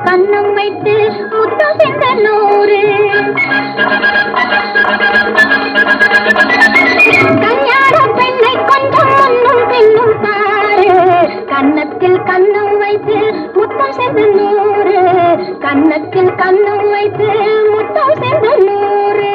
கன்னம் வைத்து முத்தம் சென்ற நூறு கல்யாண பெண்ணை கொஞ்சம் முன்னும் பின்னும் பாரு கன்னத்தில் கன்னம் வைத்து முத்தம் சென்ற நூறு கன்னத்தில் கன்னம் வைத்து முத்தம் சென்ற நூறு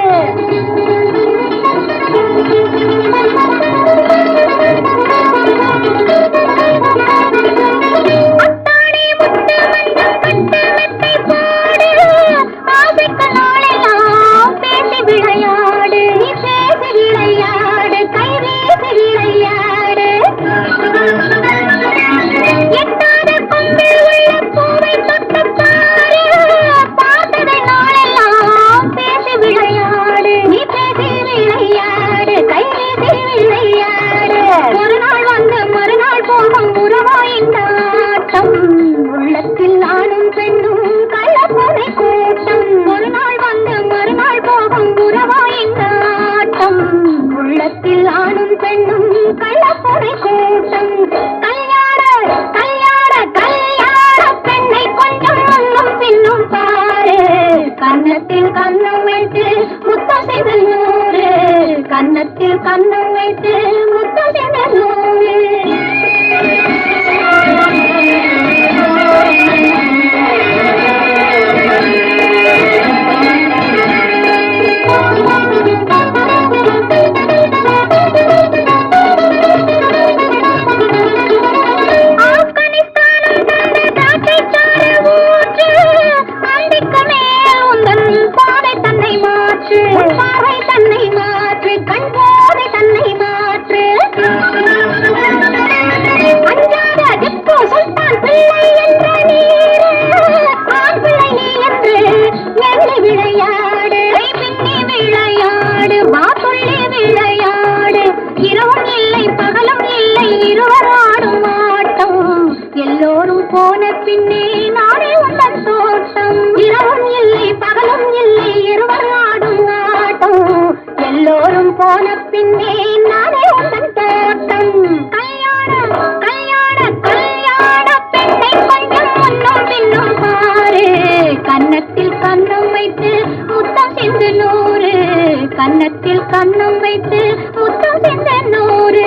உள்ளத்தில் ஆணும் பெண்ணும் கள்ளப்பனை கூட்டம் ஒரு நாள் வந்து மறுநாள் போகும் உறவா இந்த ஆட்டம் உள்ளத்தில் ஆணும் பெண்ணும் கள்ளப்பனை கூட்டம் கல்யாண கல்யாண கல்யாண பெண்ணை கொஞ்சம் முன்னும் பின்னும் பாரு கன்னத்தில் கன்னம் வைத்து முத்தம் செய்த நூறு கன்னத்தில் கன்னம் வைத்து முத்தம் செய்த நூறு எல்லோரும் போன பின்னே நானே உந்தன் தோட்டம் இரவும் இல்லை பகலும் இல்லை இருவர் ஆடும் ஆட்டம் எல்லோரும் போன பின்னே நானே உந்தன் தோட்டம் கல்யாண கல்யாண கல்யாண பெண்ணை கொஞ்சம் முன்னும் பின்னும் பாரு கன்னத்தில் கன்னம் வைத்து முத்தம் சென்று நூறு கன்னத்தில் கன்னம் வைத்து முத்தம் சென்ற நூறு